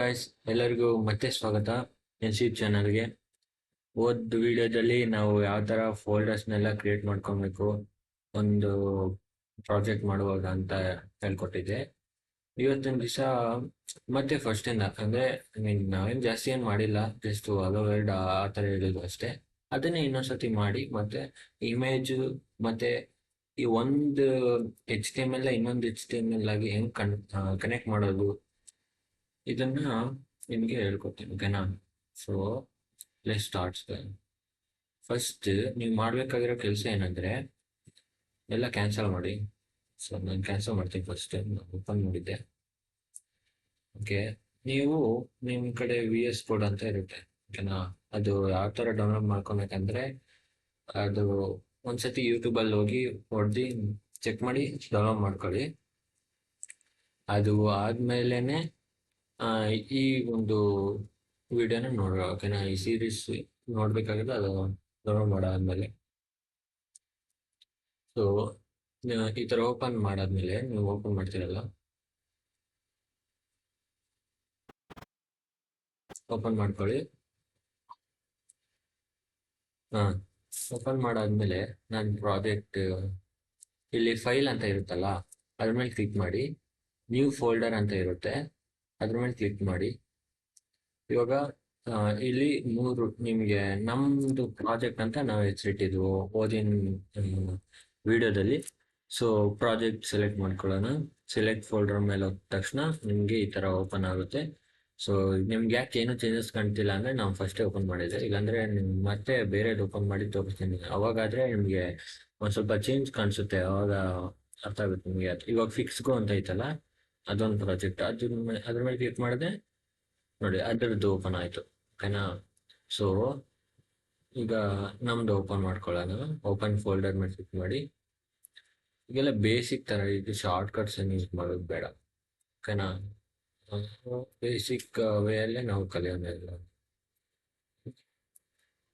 Guys ಎಲ್ಲರಿಗೂ ಮತ್ತೆ ಸ್ವಾಗತ ಎನ್ಸಿ ಚಾನಲ್ಗೆ. ವಿಡಿಯೋದಲ್ಲಿ ನಾವು ಯಾವ ತರ ಫೋಲ್ಡರ್ಸ್ನೆಲ್ಲ ಕ್ರಿಯೇಟ್ ಮಾಡ್ಕೊಬೇಕು ಒಂದು ಪ್ರಾಜೆಕ್ಟ್ ಮಾಡುವಾಗ ಅಂತ ಹೇಳ್ಕೊಟ್ಟಿದ್ದೆ. ಇವತ್ತಿನ ದಿವಸ ಮತ್ತೆ ಫಸ್ಟ್ ಇಂದ ಅಂದ್ರೆ ನಾವೇನ್ ಜಾಸ್ತಿ ಏನ್ ಮಾಡಿಲ್ಲ, ಜಸ್ಟ್ ಅಲೋ ವರ್ಡ್ ಆ ತರ ಹೇಳಿದ್ರು ಅಷ್ಟೇ. ಅದನ್ನೇ ಇನ್ನೊಂದ್ಸತಿ ಮಾಡಿ ಮತ್ತೆ ಇಮೇಜ್ ಮತ್ತೆ ಈ ಒಂದು HTML ಇನ್ನೊಂದು HTML ಆಗಿ ಹೆಂಗ್ ಕನೆಕ್ಟ್ ಮಾಡೋದು ಇದನ್ನ ನಿಮ್ಗೆ ಹೇಳ್ಕೊಡ್ತೀನಿ, ಓಕೆನಾ? So let starts. ಫಸ್ಟ್ ನೀವು ಮಾಡ್ಬೇಕಾಗಿರೋ ಕೆಲಸ ಏನಂದ್ರೆ ಎಲ್ಲ ಕ್ಯಾನ್ಸಲ್ ಮಾಡಿ. ಸೊ ನಾನು ಕ್ಯಾನ್ಸಲ್ ಮಾಡ್ತೀನಿ. ಫಸ್ಟ್ ಓಪನ್ ಮಾಡಿದ್ದೆ. ಓಕೆ, ನೀವು ನಿಮ್ ಕಡೆ VS ಕೋಡ್ ಅಂತ ಇರುತ್ತೆ, ಓಕೆನಾ? ಅದು ಯಾವ ತರ ಡೌನ್ಲೋಡ್ ಮಾಡ್ಕೊಬೇಕಂದ್ರೆ ಅದು ಒಂದ್ಸತಿ ಯೂಟ್ಯೂಬ್ ಅಲ್ಲಿ ಹೋಗಿ ಹೊಡೆದು ಚೆಕ್ ಮಾಡಿ ಡೌನ್ಲೋಡ್ ಮಾಡ್ಕೊಳ್ಳಿ. ಅದು ಆದ್ಮೇಲೆನೆ ಈ ಒಂದು ವಿಡಿಯೋನ ನೋಡುವ, ಓಕೆನಾ? ಈ ಸೀರೀಸ್ ನೋಡ್ಬೇಕಾಗಿದ್ರೆ ಅದು ಡೌನ್ಲೋಡ್ ಮಾಡಾದ್ಮೇಲೆ. ಸೊ ಈ ತರ ಓಪನ್ ಮಾಡಾದ್ಮೇಲೆ ನೀವು ಓಪನ್ ಮಾಡ್ತೀರಲ್ಲ, ಓಪನ್ ಮಾಡ್ಕೊಳ್ಳಿ. ಹಾ, ಓಪನ್ ಮಾಡಾದ್ಮೇಲೆ ನನ್ನ ಪ್ರಾಜೆಕ್ಟ್ ಇಲ್ಲಿ ಫೈಲ್ ಅಂತ ಇರುತ್ತಲ್ಲ ಅದ್ರ ಮೇಲೆ ಕ್ಲಿಕ್ ಮಾಡಿ. ನ್ಯೂ ಫೋಲ್ಡರ್ ಅಂತ ಇರುತ್ತೆ, ಅದ್ರ ಮೇಲೆ ಕ್ಲಿಕ್ ಮಾಡಿ. ಇವಾಗ ಇಲ್ಲಿ ಮೂರು ನಿಮಗೆ ನಮ್ದು ಪ್ರಾಜೆಕ್ಟ್ ಅಂತ ನಾವು ಹೆಸರಿಟ್ಟಿದ್ವು ಓದಿನ ವಿಡಿಯೋದಲ್ಲಿ. ಸೊ ಪ್ರಾಜೆಕ್ಟ್ ಸೆಲೆಕ್ಟ್ ಮಾಡ್ಕೊಳ್ಳೋಣ. ಸೆಲೆಕ್ಟ್ ಫೋಲ್ಡರ್ ಮೇಲೆ ಹೋದ ತಕ್ಷಣ ನಿಮ್ಗೆ ಈ ತರ ಓಪನ್ ಆಗುತ್ತೆ. ಸೊ ನಿಮ್ಗೆ ಯಾಕೆ ಏನು ಚೇಂಜಸ್ ಕಾಣ್ತಿಲ್ಲ ಅಂದ್ರೆ ನಾವು ಫಸ್ಟೇ ಓಪನ್ ಮಾಡಿದೆ, ಇಲ್ಲಾಂದ್ರೆ ಮತ್ತೆ ಬೇರೆದು ಓಪನ್ ಮಾಡಿ ತೋರಿಸ್ತೀನಿ. ಅವಾಗಾದ್ರೆ ನಿಮ್ಗೆ ಒಂದ್ ಸ್ವಲ್ಪ ಚೇಂಜ್ ಕಾಣಿಸುತ್ತೆ, ಅವಾಗ ಅರ್ಥ ಆಗುತ್ತೆ ನಿಮ್ಗೆ. ಇವಾಗ ಫಿಕ್ಸ್ ಗೋ ಅಂತ ಐತಲ್ಲ, ಅದೊಂದು ಪ್ರಾಜೆಕ್ಟ್. ಅದ್ರ ಮೇಲೆ ಕ್ಲಿಕ್ ಮಾಡಿದೆ ನೋಡಿ, ಅದರದ್ದು ಓಪನ್ ಆಯ್ತು, ಓಕೆನಾ? ಸೊ ಈಗ ನಮ್ದು ಓಪನ್ ಮಾಡ್ಕೊಳ್ಳೋಣ. ಓಪನ್ ಫೋಲ್ಡರ್ ಮೇಲೆ ಕ್ಲಿಕ್ ಮಾಡಿ. ಈಗೆಲ್ಲ ಬೇಸಿಕ್ ತರ ಇದು ಶಾರ್ಟ್ ಕಟ್ಸ್ ಏನು ಯೂಸ್ ಮಾಡೋದು ಬೇಡ, ಓಕೆನಾ? ಬೇಸಿಕ್ ವೇ ಅಲ್ಲೇ ನಾವು ಕಲಿಯೋಣ ಎಲ್ಲ.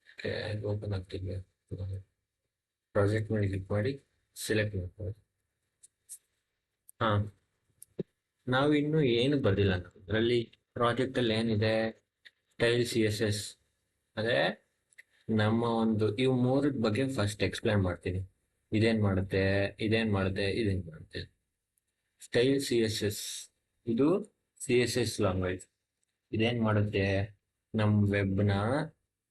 ಓಕೆ, ಓಪನ್ ಆಗ್ತಿದ್ವಿ. ಪ್ರಾಜೆಕ್ಟ್ ಮೇಲೆ ಕ್ಲಿಕ್ ಮಾಡಿ ಸೆಲೆಕ್ಟ್ ಮಾಡ್ಕೊಳ್ಳಿ. ಹಾ, ನಾವು ಇನ್ನು ಏನು ಬರ್ದಿಲ್ಲ. ಅದರಲ್ಲಿ ಪ್ರಾಜೆಕ್ಟ್ ಅಲ್ಲಿ ಏನಿದೆ, ಸ್ಟೈಲ್ CSS ಅದೇ ನಮ್ಮ ಒಂದು ಇವು ಮೂರದ ಬಗ್ಗೆ ಫಸ್ಟ್ ಎಕ್ಸ್ಪ್ಲೈನ್ ಮಾಡ್ತೀನಿ. ಇದೇನ್ ಮಾಡುತ್ತೆ, ಇದೇನ್ ಮಾಡುತ್ತೆ, ಇದೇನ್ ಮಾಡುತ್ತೆ. ಸ್ಟೈಲ್ CSS ಇದು CSS ಲ್ಯಾಂಗ್ವೇಜ್. ಇದೇನ್ ಮಾಡುತ್ತೆ, ನಮ್ ವೆಬ್ನ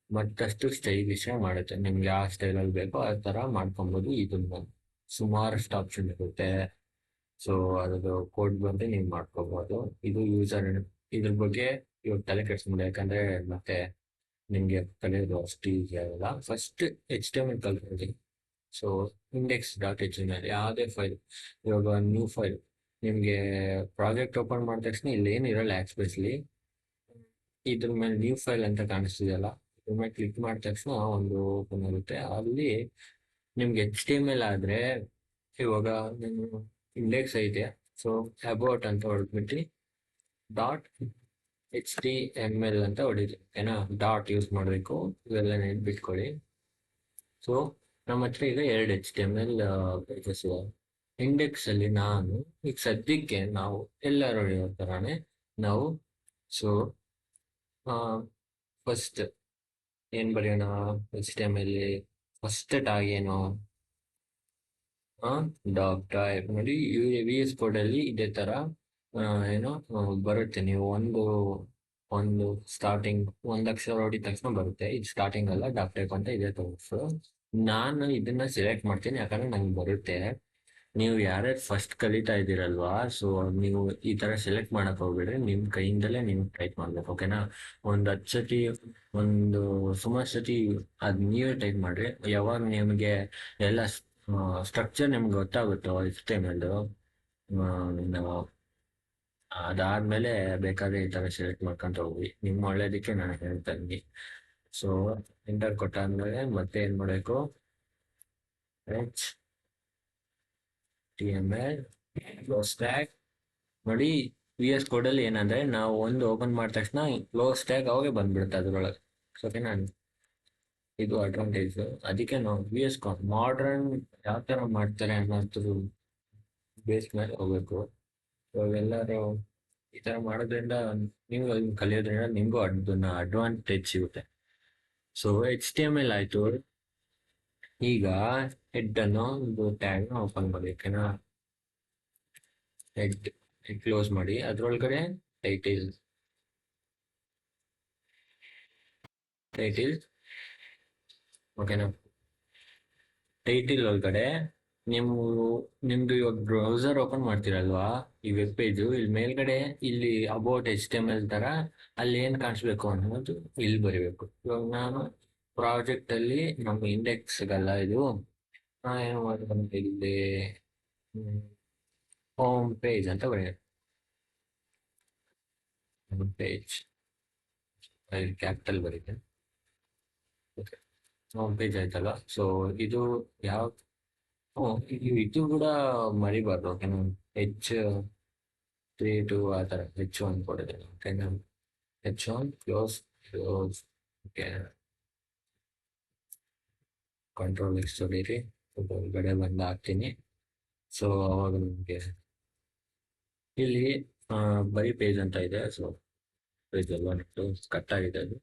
ಮತ್ತಷ್ಟು ಸ್ಟೈಲಿಶ್ ಮಾಡುತ್ತೆ. ನಿಮ್ಗೆ ಯಾವ ಸ್ಟೈಲ್ ಅಲ್ಲಿ ಬೇಕೋ ಆ ತರ ಮಾಡ್ಕೊಬಹುದು. ಇದನ್ನ ಸುಮಾರಷ್ಟು ಆಪ್ಷನ್ ಇರುತ್ತೆ. ಸೊ ಅದ್ರದ್ದು ಕೋಡ್ ಬಂದು ನೀವು ಮಾಡ್ಕೋಬಹುದು. ಇದು ಯೂಸರ್ ಇದ್ರ ಬಗ್ಗೆ ಇವಾಗ ತಲೆ ಕೆಡ್ಸ್ಕೊಂಡು, ಯಾಕಂದ್ರೆ ಮತ್ತೆ ನಿಮ್ಗೆ ಕಲಿಯೋದು ಅಷ್ಟು ಈಸಿ ಆಗಲ್ಲ. First HTML ಕಲ್ತ್ಕೊಳ್ಳಿ. ಸೊ index.html ಯಾವುದೇ ಫೈಲ್, ಇವಾಗ ನ್ಯೂ ಫೈಲ್ ನಿಮ್ಗೆ ಪ್ರಾಜೆಕ್ಟ್ ಓಪನ್ ಮಾಡಿದ ತಕ್ಷಣ ಇಲ್ಲಿ ಏನು ಇರಲ್ಲ ಆಕ್ಸ್ಪೆಷಲಿ. ಇದ್ರ ಮೇಲೆ ನ್ಯೂ ಫೈಲ್ ಅಂತ ಕಾಣಿಸ್ತಿದೆಯಲ್ಲ, ಇದ್ರ ಮೇಲೆ ಕ್ಲಿಕ್ ಮಾಡಿದ ತಕ್ಷಣ ಒಂದು ಓಪನ್ ಆಗುತ್ತೆ. ಅಲ್ಲಿ ನಿಮ್ಗೆ HTML ಆದ್ರೆ ಇವಾಗ ನಿಮ್ಮ ಇಂಡೆಕ್ಸ್ ಐತೆ. ಸೊ ಅಬೌಟ್ ಅಂತ ಹೊಡೆದ್ಬಿಟ್ಟು .html ಅಂತ ಹೊಡಿರಿ, ಏನಾ? ಡಾಟ್ ಯೂಸ್ ಮಾಡಬೇಕು, ಇವೆಲ್ಲ ನೆನ್ಪಿಟ್ಕೊಳ್ಳಿ. ಸೊ ನಮ್ಮ ಹತ್ರ ಈಗ 2 HTML ಪೇಜಸ್ ಇದೆ. ಇಂಡೆಕ್ಸ್ ಅಲ್ಲಿ ನಾನು ಈಗ ಸದ್ಯಕ್ಕೆ ನಾವು ಎಲ್ಲರೂ ಹೇಳೋ ತರಾನೇ ನಾವು ಸೊ ಫಸ್ಟ್ ಏನ್ ಬರೆಯೋಣ, HTML ಫಸ್ಟ್ ಟ್ಯಾಗ್ ಏನು, ಡಾಗ್ ಟೈಪ್ ನೋಡಿ. VS ಕೋಡ್ ಅಲ್ಲಿ ಇದೇ ತರ ಏನೋ ಬರುತ್ತೆ. ನೀವು ಒಂದು ಸ್ಟಾರ್ಟಿಂಗ್ ಒಂದ್ ಅಕ್ಷರ ಹೊಡಿದ ತಕ್ಷಣ ಬರುತ್ತೆ. ಇದು ಸ್ಟಾರ್ಟಿಂಗ್ ಅಲ್ಲ, ಡಾಕ್ ಟೈಪ್ ಅಂತ ಇದೆ ತೋರಿಸು. ನಾನು ಇದನ್ನ ಸೆಲೆಕ್ಟ್ ಮಾಡ್ತೀನಿ ಯಾಕಂದ್ರೆ ನಂಗೆ ಬರುತ್ತೆ. ನೀವು ಯಾರ್ಯಾರು ಫಸ್ಟ್ ಕಲಿತಾ ಇದ್ದೀರಲ್ವಾ, ಸೊ ನೀವು ಈ ತರ ಸೆಲೆಕ್ಟ್ ಮಾಡಕ್ ಹೋಗ್ಬೇಡ್ರಿ. ನಿಮ್ ಕೈಯಿಂದಲೇ ನೀವು ಟೈಪ್ ಮಾಡ್ಬೇಕು, ಓಕೆನಾ? ಒಂದ್ 10 ಸತಿ, ಒಂದು ಸುಮಾರು ಸತಿ ಅದ್ ನೀವೇ ಟೈಪ್ ಮಾಡ್ರಿ. ಯಾವಾಗ ನಿಮ್ಗೆ ಎಲ್ಲ ಸ್ಟ್ರಕ್ಚರ್ ನಿಮ್ಗೆ ಗೊತ್ತಾಗುತ್ತೋ HTML, ನಾವು ಅದಾದ್ಮೇಲೆ ಬೇಕಾದ್ರೆ ಈ ತರ ಸೆಲೆಕ್ಟ್ ಮಾಡ್ಕೊಂತ ಹೋಗಿ. ನಿಮ್ಮ ಒಳ್ಳೇದಕ್ಕೆ ನಾನು ಹೇಳ್ತಾ ಇದ್ದೀನಿ. ಸೊ ಎಂಟರ್ ಕೊಟ್ಟಾದ್ಮೇಲೆ ಮತ್ತೆ ಏನ್ ಮಾಡಬೇಕು, HTML ಕ್ಲೋಸ್ ಟ್ಯಾಗ್ ನೋಡಿ. VS ಕೋಡ್ ಅಲ್ಲಿ ಏನಂದ್ರೆ ನಾವು ಒಂದು ಓಪನ್ ಮಾಡಿದ ತಕ್ಷಣ ಕ್ಲೋಸ್ ಟ್ಯಾಗ್ ಅವಾಗೆ ಬಂದ್ಬಿಡುತ್ತೆ ಅದ್ರೊಳಗೆ, ಓಕೆನಾ? ಇದು ಅಡ್ವಾಂಟೇಜ್. ಅದಕ್ಕೆ ನಾವು VS ಕೋಡ್ ಮಾಡ್ರನ್ ಯಾವ ತರ ಮಾಡ್ತಾರೆ ಅನ್ನೋದ್ರ ಬೇಸ್ ಮೇಲೆ ಹೋಗ್ಬೇಕು. ಇವಾಗೆಲ್ಲರೂ ಈ ತರ ಮಾಡೋದ್ರಿಂದ ನೀವು ಅದನ್ನ ಕಲಿಯೋದ್ರಿಂದ ನಿಮ್ಗೂ ಅದನ್ನ ಅಡ್ವಾಂಟೇಜ್ ಸಿಗುತ್ತೆ. ಸೊ HTML ಆಯ್ತು. ಈಗ ಹೆಡ್ ಅನ್ನೋ ಒಂದು ಟ್ಯಾಗ್ ಓಪನ್ ಮಾಡಿ, ಓಕೆನಾ. ಹೆಡ್ ಕ್ಲೋಸ್ ಮಾಡಿ, ಅದ್ರೊಳಗಡೆ ಟೈಟಿಲ್ ಓಕೆನಾ. ಟೈಟಿಲ್ ಒಳಗಡೆ ನೀವು ನಿಮ್ದು ಇವಾಗ ಬ್ರೌಸರ್ ಓಪನ್ ಮಾಡ್ತೀರಲ್ವಾ, ಈ ವೆಬ್ ಪೇಜು ಇಲ್ಲಿ ಮೇಲ್ಗಡೆ ಇಲ್ಲಿ ಅಬೌಟ್ HTML ತರ ಅಲ್ಲಿ ಏನ್ ಕಾಣಿಸ್ಬೇಕು ಅನ್ನೋದು ಇಲ್ಲಿ ಬರಿಬೇಕು. ಇವಾಗ ನಾನು ಪ್ರಾಜೆಕ್ಟ್ ಅಲ್ಲಿ ನಮ್ಮ ಇಂಡೆಕ್ಸ್ಗಲ್ಲ ಇದು, ಏನು ಮಾಡ್ಬೇಕಂತ ಇಲ್ಲಿ ಹೋಮ್ ಪೇಜ್ ಅಂತ ಬರೆಯೋದು. ಹೋಮ್ ಪೇಜ್ ಕ್ಯಾಪಿಟಲ್ ಬರೀತೆ. ಓಕೆ, ಹೋಮ್ ಪೇಜ್ ಆಯ್ತಲ್ಲ. ಸೊ ಇದು ಯಾವ ಇದು ಕೂಡ ಮರಿಬಾರ್ದು, ಓಕೆನಾ. H3 ಆ ಥರ H1 ಕೊಡಿದೆ, ಓಕೆನಾ. H1 close okay. Control X ಹೊಡೀರಿ, ಒಳಗಡೆ ಬಂದು ಹಾಕ್ತೀನಿ. ಸೊ ಅವಾಗ ನಿಮಗೆ ಇಲ್ಲಿ ಬರೀ ಪೇಜ್ ಅಂತ ಇದೆ. ಸೊ ಪೇಜ್ ಅಲ್ವಾ ಕಟ್ ಆಗಿದೆ ಅದು.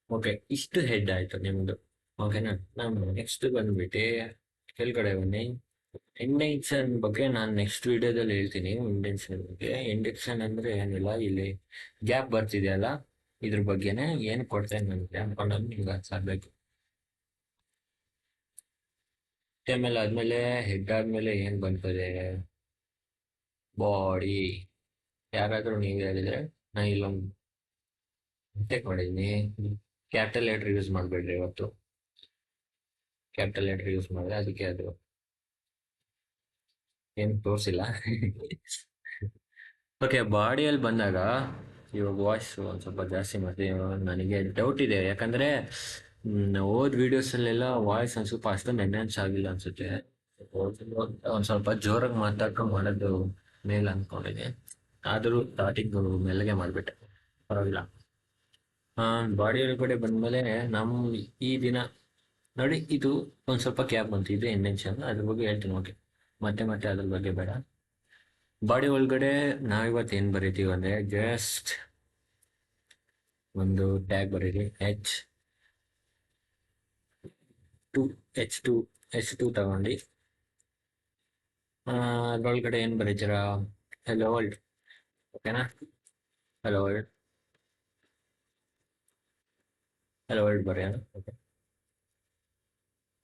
ಓಕೆ, ಇಷ್ಟು ಹೆಡ್ ಆಯ್ತು ನಿಮ್ದು, ಓಕೆನಾ. ನಾನು ನೆಕ್ಸ್ಟ್ ಬಂದ್ಬಿಟ್ಟು ಕೆಳಗಡೆ ಬನ್ನಿ. ಇಂಡೆಕ್ಸನ್ ಬಗ್ಗೆ ನಾನು ನೆಕ್ಸ್ಟ್ ವಿಡಿಯೋದಲ್ಲಿ ಹೇಳ್ತೀನಿ. ಇಂಡೆಕ್ಸನ್ ಬಗ್ಗೆ, ಇಂಡೆಕ್ಸನ್ ಅಂದ್ರೆ ಏನಿಲ್ಲ, ಇಲ್ಲಿ ಗ್ಯಾಪ್ ಬರ್ತಿದೆಯಲ್ಲ ಇದ್ರ ಬಗ್ಗೆನೆ ಏನು ಕೊಡ್ತೇನೆ ನನಗೆ ಅನ್ಕೊಂಡು ನಿಮ್ಗೆ ಸಾಕ್ಬೇಕು. HTML ಆದ್ಮೇಲೆ ಹೆಡ್ ಆದ್ಮೇಲೆ ಏನ್ ಬರ್ತದೆ, ಬಾಡಿ. ಯಾರಾದ್ರೂ ನೀವು ಹೇಳಿದ್ರೆ ನಾ ಇಲ್ಲೊಂದು ಮಿಸ್ಟೇಕ್ ಮಾಡಿದೀನಿ. ಕ್ಯಾಪಿಟಲ್ ಲೆಟರ್ ಯೂಸ್ ಮಾಡ್ಬೇಡ್ರಿ ಇವತ್ತು. ಕ್ಯಾಪಿಟಲ್ ಲೆಟರ್ ಯೂಸ್ ಮಾಡಿದ್ರೆ ಅದಕ್ಕೆ ಅದು ಏನು ತೋರಿಸಿಲ್ಲ. ಓಕೆ, ಬಾಡಿಯಲ್ಲಿ ಬಂದಾಗ ಇವಾಗ ವಾಯ್ಸ್ ಒಂದು ಸ್ವಲ್ಪ ಜಾಸ್ತಿ ಮಾಡ್ತೀವಿ. ನನಗೆ ಡೌಟ್ ಇದೆ, ಯಾಕಂದ್ರೆ ಓದ್ ವಿಡಿಯೋಸಲ್ಲೆಲ್ಲ ವಾಯ್ಸ್ ಒಂದು ಸ್ವಲ್ಪ ಅಷ್ಟೊಂದು ಎನ್ಹಾನ್ಸ್ ಆಗಿಲ್ಲ ಅನ್ಸುತ್ತೆ. ಒಂದು ಸ್ವಲ್ಪ ಜೋರಾಗಿ ಮಾತಾಡ್ಕೊಂಡು ಮಾಡೋದು ಮೇಲ್ ಅನ್ಕೊಂಡಿದೆ. ಆದರೂ ಸ್ಟಾರ್ಟಿಂಗ್ ಮೆಲ್ಲಗೆ ಮಾಡಿಬಿಟ್ಟೆ, ಪರವಾಗಿಲ್ಲ. ಬಾಡಿ ಒಳಗಡೆ ಬಂದ್ಮೇಲೆ ನಮ್ಮ ಈ ದಿನ ನೋಡಿ, ಇದು ಒಂದು ಸ್ವಲ್ಪ ಕ್ಯಾಪ್ ಬಂತು, ಇದು ಇಂಟೆನ್ಷನ್, ಅದ್ರ ಬಗ್ಗೆ ಹೇಳ್ತೀನಿ. ಓಕೆ, ಮತ್ತೆ ಮತ್ತೆ ಅದ್ರ ಬಗ್ಗೆ ಬೇಡ. ಬಾಡಿ ಒಳಗಡೆ ನಾವಿವತ್ತು ಏನು ಬರೀತೀವಿ ಅಂದರೆ, ಜಸ್ಟ್ ಒಂದು ಟ್ಯಾಗ್ ಬರೀರಿ. H2 ತಗೊಂಡು ಅದ್ರೊಳಗಡೆ ಏನು ಬರೀತೀರಾ, ಹೆಲೋ ವರ್ಲ್ಡ್, ಓಕೆನಾ. ಹೆಲೋ ವರ್ಲ್ಡ್, ಹೆಲೋ ವರ್ಲ್ಡ್ ಬರೆಯೋಣ. ಓಕೆ,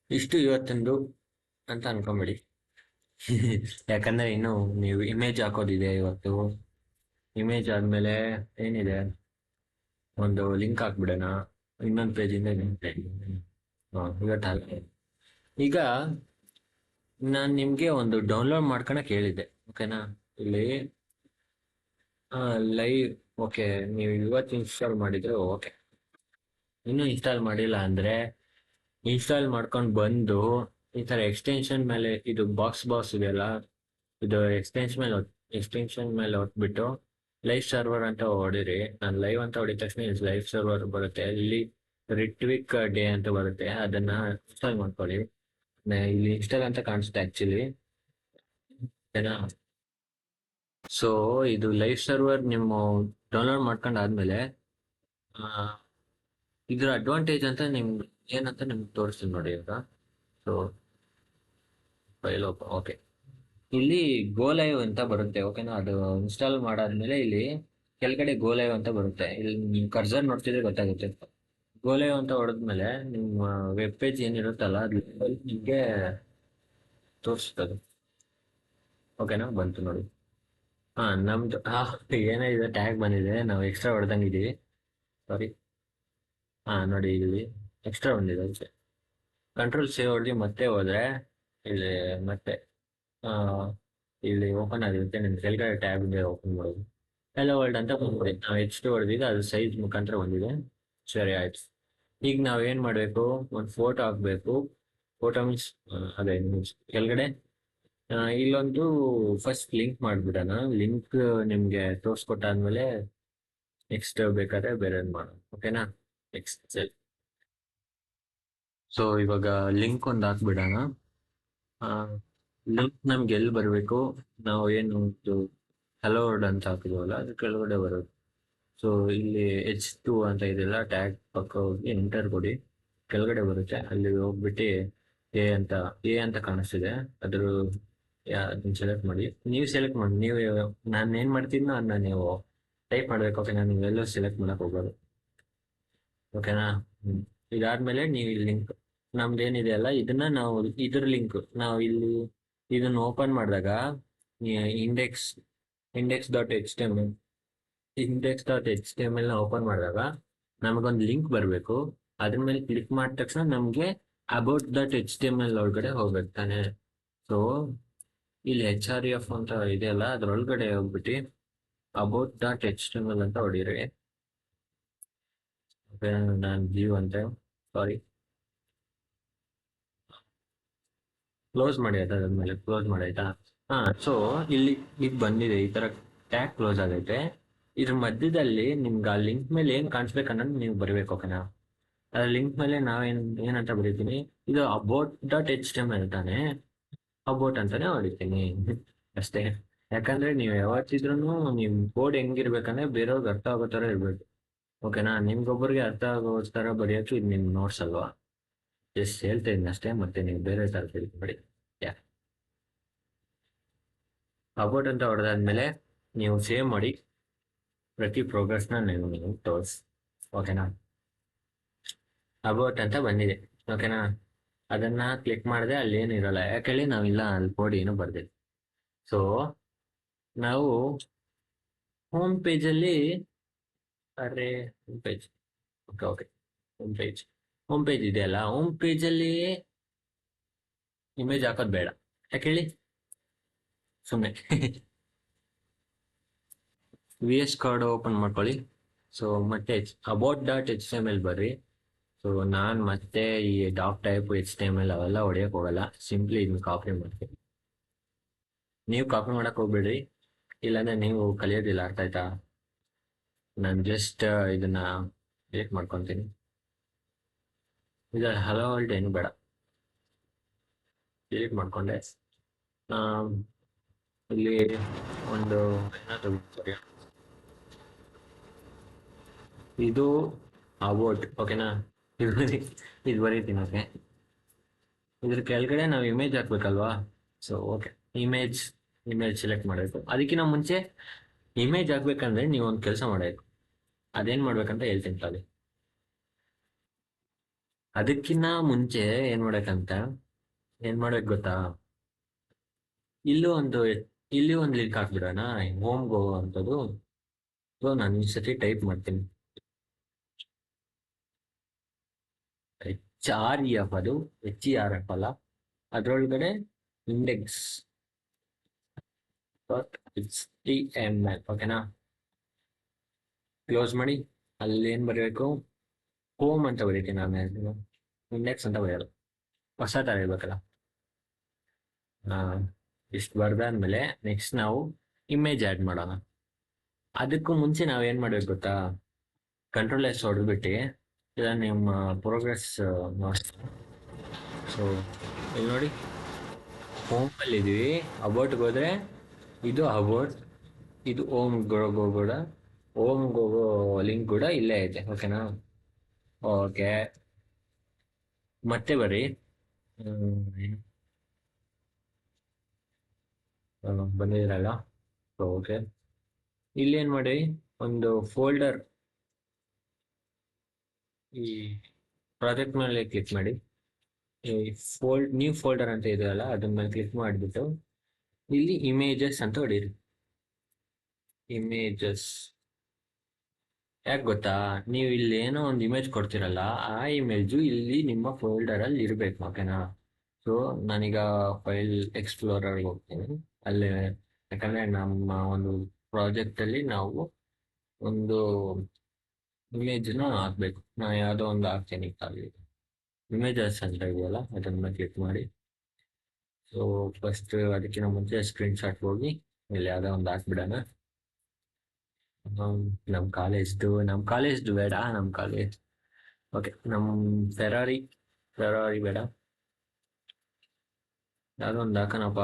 ಇಷ್ಟು ಇವತ್ತೊಂದು ಅಂತ ಅನ್ಕೊಂಬಿಡಿ. ಯಾಕಂದ್ರೆ ಇನ್ನು ನೀವು ಇಮೇಜ್ ಹಾಕೋದಿದೆ ಇವತ್ತು. ಇಮೇಜ್ ಆದ್ಮೇಲೆ ಏನಿದೆ, ಒಂದು ಲಿಂಕ್ ಹಾಕ್ಬಿಡೋಣ ಇನ್ನೊಂದು ಪೇಜಿಂದ ಇನ್ನೊಂದು ಪೇಜ್. ಇವತ್ತು ಈಗ ನಾನು ನಿಮ್ಗೆ ಒಂದು ಡೌನ್ಲೋಡ್ ಮಾಡ್ಕೊಳಕ್ ಹೇಳಿದ್ದೆ, ಓಕೆನಾ. ಇಲ್ಲಿ ಲೈವ್, ಓಕೆ, ನೀವು ಇವತ್ತು ಇನ್ಸ್ಟಾಲ್ ಮಾಡಿದ್ರೆ ಓಕೆ. ಇನ್ನೂ ಇನ್ಸ್ಟಾಲ್ ಮಾಡಿಲ್ಲ ಅಂದ್ರೆ ಇನ್ಸ್ಟಾಲ್ ಮಾಡ್ಕೊಂಡು ಬಂದು ಈ ತರ ಎಕ್ಸ್ಟೆನ್ಷನ್ ಮೇಲೆ ಇದು ಬಾಕ್ಸ್ ಇದೆಯಲ್ಲ, ಇದು ಎಕ್ಸ್ಟೆನ್ಷನ್ ಮೇಲೆ ಹೊತ್ಬಿಟ್ಟು ಲೈವ್ ಸರ್ವರ್ ಅಂತ ಹೊಡಿರಿ. ನಾನು ಲೈವ್ ಅಂತ ಹೊಡಿದ ತಕ್ಷಣ ಲೈವ್ ಸರ್ವರ್ ಬರುತ್ತೆ. ಇಲ್ಲಿ ರಿಟ್ವಿಕ್ ಡೇ ಅಂತ ಬರುತ್ತೆ, ಅದನ್ನ ಇನ್ಸ್ಟಾಲ್ ಮಾಡ್ಕೊಳ್ಳಿ. ಇಲ್ಲಿ ಇನ್ಸ್ಟಾಲ್ ಅಂತ ಕಾಣಿಸುತ್ತೆ ಆಕ್ಚುಲಿ, ಓಕೆನಾ. ಸೊ ಇದು ಲೈವ್ ಸರ್ವರ್ ನಿಮ್ಮ ಡೌನ್ಲೋಡ್ ಮಾಡ್ಕೊಂಡು ಆದ್ಮೇಲೆ ಇದ್ರ ಅಡ್ವಾಂಟೇಜ್ ಅಂತ ನಿಮ್ಗೆ ಏನಂತ ನಿಮ್ಗೆ ತೋರಿಸ್ತೀನಿ ನೋಡಿ ಈಗ. ಸೊ ಫೈಲ್ ಓಕೆ, ಇಲ್ಲಿ ಗೋ ಲೈವ್ ಅಂತ ಬರುತ್ತೆ, ಓಕೆನಾ. ಅದು ಇನ್ಸ್ಟಾಲ್ ಮಾಡಾದ್ಮೇಲೆ ಇಲ್ಲಿ ಕೆಳಗಡೆ ಗೋ ಲೈವ್ ಅಂತ ಬರುತ್ತೆ. ಇಲ್ಲಿ ನೀವು ಕರ್ಸರ್ ನೋಡ್ತಿದ್ರೆ ಗೊತ್ತಾಗುತ್ತೆ. ಗೋ ಲೈವ್ ಅಂತ ಹೊಡೆದ್ಮೇಲೆ ನಿಮ್ಮ ವೆಬ್ ಪೇಜ್ ಏನಿರುತ್ತಲ್ಲ ಅದು ನಿಮಗೆ ತೋರಿಸ್ತದೆ, ಓಕೆನಾ. ಬಂತು ನೋಡಿ. ನಮ್ದು ಏನಿದೆ, ಟ್ಯಾಗ್ ಬಂದಿದೆ, ನಾವು ಎಕ್ಸ್ಟ್ರಾ ಹೊಡೆದಂಗಿದ್ದೀವಿ, ಸಾರಿ. ನೋಡಿ ಇಲ್ಲಿ ಎಕ್ಸ್ಟ್ರಾ ಬಂದಿದೆ ಅಷ್ಟೇ. ಕಂಟ್ರೋಲ್ ಸೇವ್ ಹೊಡೆದು ಮತ್ತೆ ಹೋದ್ರೆ ಇಲ್ಲಿ ಮತ್ತೆ ಇಲ್ಲಿ ಓಪನ್ ಆಗಿರುತ್ತೆ. ನಿಮ್ಮ ಕೆಳಗಡೆ ಟ್ಯಾಬ್ ಇದೆ, ಓಪನ್ ಮಾಡೋದು. ಹೆಲೋ ವರ್ಲ್ಡ್ ಅಂತ ಬಂದ್ಬಿಡಿ. ನಾವು H2 ಹೊಡೆದಿದ್ದು ಅದು ಸೈಜ್ ಮುಖಾಂತರ ಬಂದಿದೆ. ಸರಿ ಆಯ್ತು. ಈಗ ನಾವೇನ್ ಮಾಡಬೇಕು, ಒಂದು ಫೋಟೋ ಹಾಕ್ಬೇಕು. ಫೋಟೋ ಮೀನ್ಸ್ ಅದೇ ಕೆಳಗಡೆ ಇಲ್ಲೊಂದು ಫಸ್ಟ್ ಲಿಂಕ್ ಮಾಡ್ಬಿಡೋಣ. ಲಿಂಕ್ ನಿಮ್ಗೆ ತೋರಿಸ್ಕೊಟ್ಟಾದ್ಮೇಲೆ ನೆಕ್ಸ್ಟ್ ಬೇಕಾದ್ರೆ ಬೇರೆ ಮಾಡೋಣ, ಓಕೆನಾ. ನೆಕ್ಸ್ಟ್ ಸೊ ಇವಾಗ ಲಿಂಕ್ ಒಂದು ಹಾಕ್ಬಿಡೋಣ. ಲಿಂಕ್ ನಮ್ಗೆ ಎಲ್ಲಿ ಬರಬೇಕು, ನಾವು ಏನು ಹಲೋ ವರ್ಡ್ ಅಂತ ಹಾಕಿದ್ವಲ್ಲ ಅದು ಕೆಳಗಡೆ ಬರುತ್ತೆ. ಸೊ ಇಲ್ಲಿ H2 ಅಂತ ಇದೆಯಲ್ಲ, ಟ್ಯಾಗ್ ಪಕ್ಕ ಹೋಗಿ ಎಂಟರ್ ಕೊಡಿ. ಕೆಳಗಡೆ ಬರುತ್ತೆ, ಅಲ್ಲಿ ಹೋಗ್ಬಿಟ್ಟು ಎ ಅಂತ ಕಾಣಿಸ್ತಿದೆ. ಅದ್ರ ಅದನ್ನ ಸೆಲೆಕ್ಟ್ ಮಾಡಿ. ನೀವು ಸೆಲೆಕ್ಟ್ ಮಾಡಿ, ನೀವು ನಾನು ಏನ್ ಮಾಡ್ತೀನೋ ಅದನ್ನ ನೀವು ಟೈಪ್ ಮಾಡ್ಬೇಕು. ಓಕೆ, ನಾನು ನೀವೆಲ್ಲೂ ಸೆಲೆಕ್ಟ್ ಮಾಡಕ್ ಹೋಗೋದು. ಓಕೆನಾ? ಇದಾದ್ಮೇಲೆ ನೀವು ಇಲ್ಲಿ ಲಿಂಕ್ ನಮ್ದು ಏನಿದೆ ಅಲ್ಲ, ಇದನ್ನ ನಾವು ಇದ್ರ ಲಿಂಕ್ ನಾವು ಇಲ್ಲಿ ಇದನ್ನ ಓಪನ್ ಮಾಡಿದಾಗ ಇಂಡೆಕ್ಸ್ ಇಂಡೆಕ್ಸ್.html ಇಂಡೆಕ್ಸ್.html ನ ಓಪನ್ ಮಾಡಿದಾಗ ನಮಗೊಂದು ಲಿಂಕ್ ಬರಬೇಕು. ಅದ್ರ ಮೇಲೆ ಕ್ಲಿಕ್ ಮಾಡಿದ ತಕ್ಷಣ ನಮಗೆ about.html ಒಳಗಡೆ ಹೋಗ್ಬೇಕು ತಾನೆ. ಸೊ ಇಲ್ಲಿ HREF ಅಂತ ಇದೆಯಲ್ಲ, ಅದ್ರೊಳಗಡೆ ಹೋಗ್ಬಿಟ್ಟು about.html ಅಂತ ಹೊಡೀರಿ. ನಾನು ವ್ಯೂ ಅಂತ ಸಾರಿ ಕ್ಲೋಸ್ ಮಾಡಿ ಆಯ್ತಾ. ಅದಾದ್ಮೇಲೆ ಕ್ಲೋಸ್ ಮಾಡಾಯ್ತಾ. ಸೊ ಇಲ್ಲಿ ಈಗ ಬಂದಿದೆ, ಈ ತರ ಟ್ಯಾಗ್ ಕ್ಲೋಸ್ ಆಗೈತೆ. ಇದ್ರ ಮಧ್ಯದಲ್ಲಿ ನಿಮ್ಗೆ ಆ ಲಿಂಕ್ ಮೇಲೆ ಏನ್ ಕಾಣಿಸ್ಬೇಕು ಅನ್ನೋದು ನೀವು ಬರೀಬೇಕು. ಓಕೆನಾ? ಆ ಲಿಂಕ್ ಮೇಲೆ ಏನಂತ ಬರೀತೀನಿ, ಇದು about.html ತಾನೆ, ಅಬೌಟ್ ಅಂತಾನೆ ಹೊಡಿತೀನಿ ಅಷ್ಟೇ. ಯಾಕಂದ್ರೆ ನೀವು ಯಾವತ್ತಿದ್ರು ನಿಮ್ ಕೋಡ್ ಹೆಂಗಿರ್ಬೇಕಂದ್ರೆ ಬೇರೆಯವ್ರಿಗೆ ಅರ್ಥ ಆಗೋ ತರ ಇರ್ಬೇಕು. ಓಕೆನಾ? ನಿಮ್ಗೊಬ್ಬರಿಗೆ ಅರ್ಥ ಆಗೋ ತರ ಬರೆಯೋಕೆ ಇದು ನಿಮ್ ನೋಟ್ಸ್ ಅಲ್ವಾ. ಜಸ್ಟ್ ಹೇಳ್ತಾ ಇದ್ದೀನಿ ಅಷ್ಟೇ, ಮತ್ತೆ ನೀವು ಬೇರೆ ತರ ತಿಳ್ಕೊಬೇಡಿ. ಯಾ ಅಬೌಟ್ ಅಂತ ಹೊಡೆದಾದ್ಮೇಲೆ ನೀವು ಸೇವ್ ಮಾಡಿ ಪ್ರತಿ ಪ್ರೋಗ್ರೆಸ್ನ ನೀವು ತೋರಿಸಿ. ಓಕೆನಾ? ಅಬೌಟ್ ಅಂತ ಬಂದಿದೆ. ಓಕೆನಾ? ಅದನ್ನ ಕ್ಲಿಕ್ ಮಾಡಿದ್ರೆ ಅಲ್ಲಿ ಏನು ಇರಲ್ಲ, ಯಾಕೇಳಿ ನಾವಿಲ್ಲ ಅಲ್ಲಿ ಕೋಡ್ ಏನು ಬರ್ದಿಲ್ಲ. ಸೊ ನಾವು ಹೋಮ್ ಪೇಜಲ್ಲಿ ಅರೆ home page okay okay home page ಇದೆಯಲ್ಲ, ಹೋಮ್ ಪೇಜಲ್ಲಿ ಇಮೇಜ್ ಹಾಕೋದು ಬೇಡ. ಯಾಕೇಳಿ ಸುಮ್ಮನೆ VS ಕಾರ್ಡ್ ಓಪನ್ ಮಾಡ್ಕೊಳ್ಳಿ. ಸೊ ಮತ್ತೆ about.html ಬರ್ರಿ. ಸೊ ನಾನು ಮತ್ತೆ ಈ ಡಾಕ್ ಟೈಪ್ HTML ಅವೆಲ್ಲ ಹೊಡೆಯಕ್ ಹೋಗಲ್ಲ, ಸಿಂಪ್ಲಿ ಇದನ್ನ ಕಾಪಿ ಮಾಡ್ತೀನಿ. ನೀವು ಕಾಪಿ ಮಾಡಕ್ ಹೋಗ್ಬೇಡ್ರಿ, ಇಲ್ಲಾಂದ್ರೆ ನೀವು ಕಲಿಯೋದಿಲ್ಲ. ಅರ್ಥ ಆಯ್ತಾ? ನಾನು ಜಸ್ಟ್ ಇದನ್ನ ಡಿಲೀಟ್ ಮಾಡ್ಕೊತೀನಿ. ಇದು ಹಲೋ ವರ್ಲ್ಡ್ ಏನು ಬೇಡ, ಡಿಲೀಟ್ ಮಾಡ್ಕೊಂಡೆ. ಇಲ್ಲಿ ಒಂದು ಏನಾದ್ರು ಇದು ಅಬೌಟ್. ಓಕೆನಾ? ಇದು ಬರೀತೀನಿ. ಓಕೆ, ಇದ್ರ ಕೆಳಗಡೆ ನಾವು ಇಮೇಜ್ ಹಾಕ್ಬೇಕಲ್ವಾ. ಸೊ ಓಕೆ, ಇಮೇಜ್ ಸೆಲೆಕ್ಟ್ ಮಾಡಬೇಕು. ಅದಕ್ಕಿಂತ ಮುಂಚೆ ಇಮೇಜ್ ಹಾಕ್ಬೇಕಂದ್ರೆ ನೀವು ಒಂದು ಕೆಲಸ ಮಾಡಬೇಕು. ಅದೇನ್ ಮಾಡ್ಬೇಕಂತ ಹೇಳ್ತೀನಿ ತಾಳಿ. ಅದಕ್ಕಿಂತ ಮುಂಚೆ ಏನ್ ಮಾಡ್ಬೇಕು ಗೊತ್ತಾ? ಇಲ್ಲಿ ಒಂದು ಲಿಂಕ್ ಹಾಕ್ಬಿಡೋಣ, ಹೋಮ್ ಗೋ ಅಂತದ್ದು. ಸೊ ನಾನು ಈ ಸತಿ ಟೈಪ್ ಮಾಡ್ತೀನಿ HREF, ಅದು HERF ಅಲ್ಲ, ಅದ್ರೊಳಗಡೆ index.html. ಓಕೆನಾ? ಕ್ಲೋಸ್ ಮಾಡಿ. ಅಲ್ಲಿ ಏನ್ ಬರೀಬೇಕು, ಹೋಮ್ ಅಂತ ಬರೀತೀನಿ ನಾನು, ಇಂಡೆಕ್ಸ್ ಅಂತ ಬರೆಯೋದು. ಹೊಸ ತರ ಇರ್ಬೇಕಲ್ಲ. ಇಷ್ಟು ಬರ್ದಾದ್ಮೇಲೆ ನೆಕ್ಸ್ಟ್ ನಾವು ಇಮೇಜ್ ಆಡ್ ಮಾಡೋಣ. ಅದಕ್ಕೂ ಮುಂಚೆ ನಾವ್ ಏನ್ ಮಾಡ್ಬೇಕು ಗೊತ್ತಾ? ಕಂಟ್ರೋಲ್ S ಹೊಡೆದ್ಬಿಟ್ಟು ಇಲ್ಲ ನಿಮ್ಮ ಪ್ರೋಗ್ರೆಸ್ ನೋಡಿ. ಸೊ ಇಲ್ಲಿ ನೋಡಿ, ಹೋಮ್ ಅಲ್ಲಿ ಇದೀವಿ. ಅಬೌಟ್ಗೆ ಹೋದ್ರೆ ಇದು ಅಬೌಟ್, ಇದು ಓಮ್ ಕೂಡ, ಓಮ್ ಹೋಗೋ ಲಿಂಕ್ ಕೂಡ ಇಲ್ಲೇ ಐತೆ. ಓಕೆನಾ? ಓಕೆ, ಮತ್ತೆ ಬರ್ರಿ. ಬಂದಿದ್ರಲ್ಲ. ಓಕೆ, ಇಲ್ಲಿ ಏನ್ ಮಾಡಿ, ಒಂದು ಫೋಲ್ಡರ್, ಈ ಪ್ರಾಜೆಕ್ಟ್ ಮೇಲೆ ಕ್ಲಿಕ್ ಮಾಡಿ. ಈ ನ್ಯೂ ಫೋಲ್ಡರ್ ಅಂತ ಇದೆಯಲ್ಲ, ಅದನ್ನ ಮೇಲೆ ಕ್ಲಿಕ್ ಮಾಡಿಬಿಟ್ಟು ಇಲ್ಲಿ ಇಮೇಜಸ್ ಅಂತ ಹೊಡೀರಿ. ಇಮೇಜಸ್ ಯಾಕೆ ಗೊತ್ತಾ? ನೀವು ಇಲ್ಲಿ ಏನೋ ಒಂದು ಇಮೇಜ್ ಕೊಡ್ತಿರಲ್ಲ, ಆ ಇಮೇಜು ಇಲ್ಲಿ ನಿಮ್ಮ ಫೋಲ್ಡರ್ ಅಲ್ಲಿ ಇರ್ಬೇಕು. ಓಕೆನಾ? ಸೊ ನಾನೀಗ ಫೈಲ್ ಎಕ್ಸ್ಪ್ಲೋರರ್ ಹೋಗ್ತೀನಿ ಅಲ್ಲೇ, ಯಾಕಂದ್ರೆ ನಮ್ಮ ಒಂದು ಪ್ರಾಜೆಕ್ಟ್ ಅಲ್ಲಿ ನಾವು ಒಂದು ಇಮೇಜ್ನ ಹಾಕ್ಬೇಕು. ನಾ ಯಾವುದೋ ಒಂದು ಹಾಕ್ತೀನಿ, ಖಾಲಿ ಇಮೇಜಸ್ ಅಂತ ಇದೆಯಲ್ಲ, ಅದನ್ನ ಕ್ಲಿಕ್ ಮಾಡಿ. ಸೊ ಫಸ್ಟ್ ಅದಕ್ಕಿಂತ ಮುಂಚೆ ಸ್ಕ್ರೀನ್ ಶಾಟ್ ಹೋಗಿ ಇಲ್ಲಿ ಯಾವುದೋ ಒಂದು ಹಾಕ್ಬಿಡೋಣ. ನಮ್ಮ ಕಾಲೇಜ್ದು ಬೇಡ, ನಮ್ಮ ಕಾಲೇಜ್. ಓಕೆ, ನಮ್ಮ ಫೆರಾರಿ ಬೇಡ, ಯಾವುದೋ ಒಂದು ಹಾಕೋಣಪ್ಪ.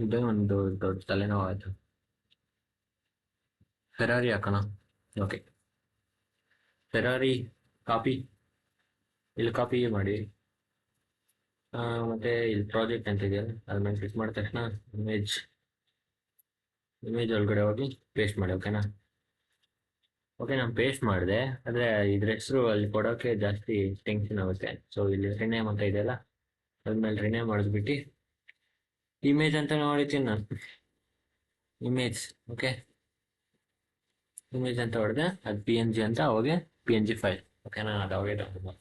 ಇದೇ ಒಂದು ದೊಡ್ಡ ತಲೆನೋವು ಆಯ್ತು. ಫೆರಾರಿ ಹಾಕೋಣ. ಓಕೆ, ಫೆರಾರಿ ಕಾಪಿ, ಇಲ್ಲಿ ಕಾಪಿ ಮಾಡಿ. ಮತ್ತೆ ಇಲ್ಲಿ ಪ್ರಾಜೆಕ್ಟ್ ಅಂತ ಇದೆಯಲ್ಲ ಅದ್ರ ಮೇಲೆ ಕ್ಲಿಕ್ ಮಾಡಿದ ತಕ್ಷಣ ಇಮೇಜ್ ಒಳಗಡೆ ಹೋಗಿ ಪೇಸ್ಟ್ ಮಾಡಿ. ಓಕೆನಾ? ಓಕೆ, ನಾನು ಪೇಸ್ಟ್ ಮಾಡಿದೆ, ಆದರೆ ಇದ್ರ ಹೆಸರು ಅಲ್ಲಿ ಕೊಡೋಕ್ಕೆ ಜಾಸ್ತಿ ಟೆನ್ಷನ್ ಆಗುತ್ತೆ. ಸೊ ಇಲ್ಲಿ ರಿನೇಮ್ ಅಂತ ಇದೆಯಲ್ಲ ಅದ್ಮೇಲೆ ರಿನೇಮ್ ಮಾಡಿದ್ಬಿಟ್ಟು ಇಮೇಜ್ ಅಂತ ನೋಡಿತೀನಿ ನಾನು. ಇಮೇಜ್, ಓಕೆ, ಇಮೇಜ್ ಅಂತ ಹೊಡೆದೆ, ಅದು PNG ಅಂತ ಅವಾಗೆ PNG ಫೈಲ್. ಓಕೆನಾ? ಅದು ಅವಾಗೆ ಡೌನ್ಲೋಡ್.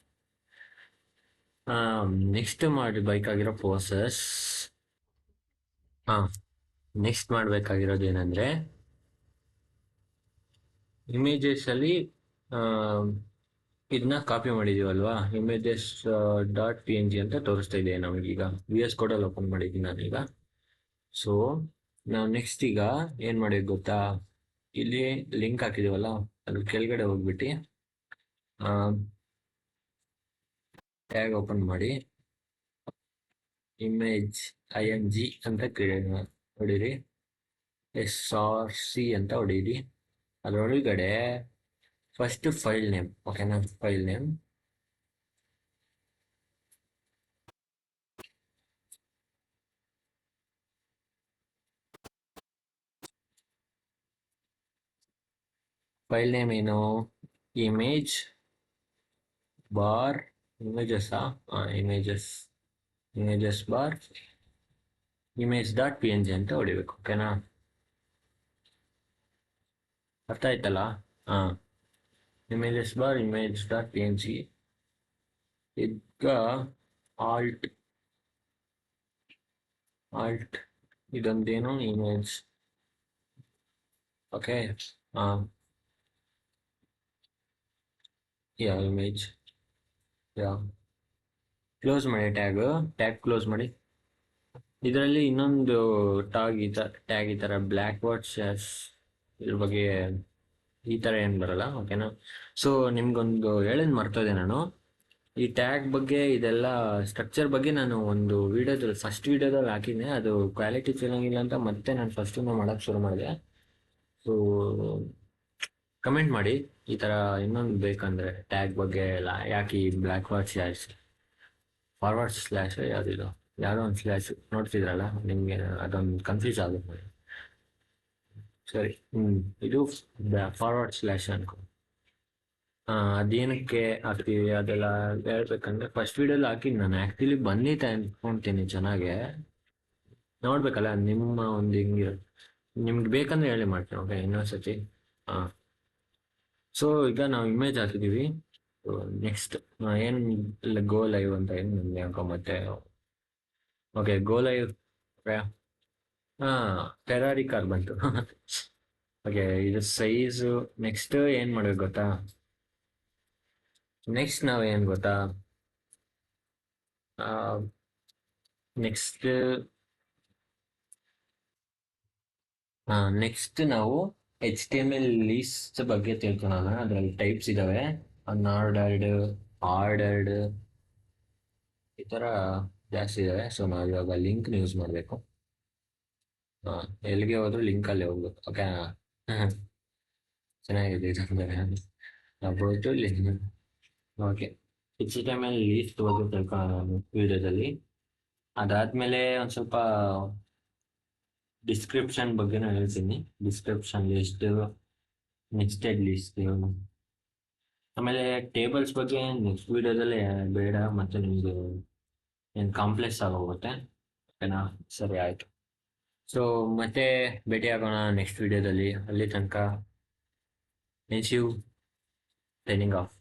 ನೆಕ್ಸ್ಟ್ ಮಾಡಬೇಕಾಗಿರೋ ಪ್ರೋಸೆಸ್, ನೆಕ್ಸ್ಟ್ ಮಾಡಬೇಕಾಗಿರೋದು ಏನಂದರೆ, ಇಮೇಜಸಲ್ಲಿ ಇದನ್ನ ಕಾಪಿ ಮಾಡಿದೀವಲ್ವಾ, images.png ಅಂತ ತೋರಿಸ್ತಾ ಇದೆ ನಮಗೀಗ. VS ಕೋಡಲ್ಲಿ ಓಪನ್ ಮಾಡಿದ್ದೀನಿ ನಾನೀಗ. ಸೊ ನಾವು ನೆಕ್ಸ್ಟ್ ಈಗ ಏನು ಮಾಡಿದ್ ಗೊತ್ತಾ, ಇಲ್ಲಿ ಲಿಂಕ್ ಹಾಕಿದೀವಲ್ಲ ಅದ್ರ ಕೆಳಗಡೆ ಹೋಗ್ಬಿಟ್ಟು ಟ್ಯಾಗ್ ಓಪನ್ ಮಾಡಿ, ಇಮೇಜ್ IMG ಅಂತ ಹೊಡೀರಿ, SRC ಅಂತ ಹೊಡೀರಿ. ಅದರೊಳಗಡೆ ಫಸ್ಟ್ ಫೈಲ್ ನೇಮ್, ಓಕೆನಾ? ಫೈಲ್ ನೇಮ್ ಏನು? Image bar images bar image.png ಅಂತ ಹೊಡಿಬೇಕು. ಓಕೆನಾ? ಅರ್ಥ ಆಯ್ತಲ್ಲ? images bar image.png. ಈಗ ಆಲ್ಟ್ ಇದೊಂದೇನು ಇಮೇಜ್. ಓಕೆ, ಇಮೇಜ್ ಕ್ಲೋಸ್ ಮಾಡಿ, ಟ್ಯಾಗ್ ಕ್ಲೋಸ್ ಮಾಡಿ. ಇದರಲ್ಲಿ ಇನ್ನೊಂದು ಟ್ಯಾಗ್ ಈ ಥರ ಬ್ಲ್ಯಾಕ್ ವರ್ಡ್ಸ್ ಇದ್ರ ಬಗ್ಗೆ ಈ ಥರ ಏನು ಬರಲ್ಲ. ಓಕೆನಾ? ಸೊ ನಿಮ್ಗೊಂದು ಹೇಳೋದು ಮರ್ತೋದೆ ನಾನು. ಈ ಟ್ಯಾಗ್ ಬಗ್ಗೆ, ಇದೆಲ್ಲ ಸ್ಟ್ರಕ್ಚರ್ ಬಗ್ಗೆ ನಾನು ಒಂದು ಫಸ್ಟ್ ವಿಡಿಯೋದಲ್ಲಿ ಹಾಕಿದ್ದೆ. ಅದು ಕ್ವಾಲಿಟಿ ಚೆನ್ನಾಗಿಲ್ಲ ಅಂತ ಮತ್ತೆ ನಾನು ಫಸ್ಟಿಂದ ಮಾಡೋಕ್ಕೆ ಶುರು ಮಾಡಿದೆ. ಸೊ ಕಮೆಂಟ್ ಮಾಡಿ ಈ ಥರ ಇನ್ನೊಂದು ಬೇಕಂದರೆ ಟ್ಯಾಗ್ ಬಗ್ಗೆ ಎಲ್ಲ. ಯಾಕೆ ಈ ಬ್ಲ್ಯಾಕ್ ವರ್ಡ್ಸ್ ಫಾರ್ವರ್ಡ್ ಸ್ಲ್ಯಾಶ್ ಯಾವುದಿದು, ಯಾವುದೋ ಒಂದು ಸ್ಲ್ಯಾಶ್ ನೋಡ್ತಿದ್ರಲ್ಲ, ನಿಮಗೆ ಅದೊಂದು ಕನ್ಫ್ಯೂಸ್ ಆಗುತ್ತೆ. ಸರಿ, ಇದು ಫಾರ್ವರ್ಡ್ ಸ್ಲ್ಯಾಶ್ ಅನ್ಕೊ. ಅದೇನಕ್ಕೆ ಹಾಕ್ತೀವಿ ಅದೆಲ್ಲ ಹೇಳ್ಬೇಕಂದ್ರೆ ಫಸ್ಟ್ ವಿಡಿಯೋಲಿ ಹಾಕಿದ್ದು ನಾನು. ಆ್ಯಕ್ಚುಲಿ ಬಂದಿತ್ತೆ ಅನ್ಕೊಳ್ತೀನಿ ಚೆನ್ನಾಗೆ. ನೋಡ್ಬೇಕಲ್ಲ ನಿಮ್ಮ ಒಂದು ಹಿಂಗಿರೋ, ನಿಮ್ಗೆ ಬೇಕಂದ್ರೆ ಹೇಳಿ ಮಾಡ್ತೀನಿ. ಓಕೆ, ಇನ್ನೊಂದ್ಸತಿ. ಸೊ ಈಗ ನಾವು ಇಮೇಜ್ ಹಾಕಿದ್ದೀವಿ. ನೆಕ್ಸ್ಟ್ ಏನು ಗೋ ಲೈವ್ ಅಂತ ಏನು ನನಗೆ ಯಾಕೋ ಮತ್ತೆ. Okay, go live. Ferrari car ಬಂತು. ಓಕೆ, ಇದು ಸೈಜು. ನೆಕ್ಸ್ಟ್ ಏನು ಮಾಡ್ಬೇಕು ಗೊತ್ತಾ, ನೆಕ್ಸ್ಟ್ ನಾವೇನು ಗೊತ್ತಾ, ನೆಕ್ಸ್ಟ್ ನಾವು HTML ಲೀಸ್ಟ್ ಬಗ್ಗೆ ತಿಳ್ಕೊಳ್ಳೋಣ. ಅದರಲ್ಲಿ ಟೈಪ್ಸ್ ಇದಾವೆ, ಆರ್ಡರ್ಡ್ ಈ ಥರ ಜಾಸ್ತಿ ಇದಾವೆ. ಸೊ ನಾವು ಇವಾಗ ಲಿಂಕ್ನ ಯೂಸ್ ಮಾಡಬೇಕು. ಎಲ್ಲಿಗೆ ಹೋದ್ರು ಲಿಂಕಲ್ಲೇ ಹೋಗ್ಬೇಕು. ಓಕೆ, ಚೆನ್ನಾಗಿದೆ ಇದೊಂದರೆ. ಹೋಯ್ತು ಲಿಂಕ್. ಓಕೆ, HTML ಲೀಸ್ಟ್ ಬಗ್ಗೆ ತಿಳ್ಕೊಳ್ಳೋಣ ವಿಡಿಯೋದಲ್ಲಿ. ಅದಾದ್ಮೇಲೆ ಒಂದು ಸ್ವಲ್ಪ ಡಿಸ್ಕ್ರಿಪ್ಷನ್ ಬಗ್ಗೆ ನಾನು ಹೇಳ್ತೀನಿ. ಡಿಸ್ಕ್ರಿಪ್ಷನ್ ಲಿಸ್ಟ್, ನೆಕ್ಸ್ಟೆಡ್ ಲಿಸ್ಟ್, ಆಮೇಲೆ ಟೇಬಲ್ಸ್ ಬಗ್ಗೆ ನೆಕ್ಸ್ಟ್ ವಿಡಿಯೋದಲ್ಲಿ ಬೇಡ, ಮತ್ತೆ ನಿಮಗೆ ಏನು ಕಾಂಪ್ಲೆಕ್ಸ್ ಆಗೋಗುತ್ತೆ. ಓಕೆನಾ? ಸರಿ, ಆಯಿತು. ಸೊ ಮತ್ತೆ ಭೇಟಿ ಆಗೋಣ ನೆಕ್ಸ್ಟ್ ವಿಡಿಯೋದಲ್ಲಿ. ಅಲ್ಲಿ ತನಕ ಯು ಸೈನಿಂಗ್ ಆಫ್.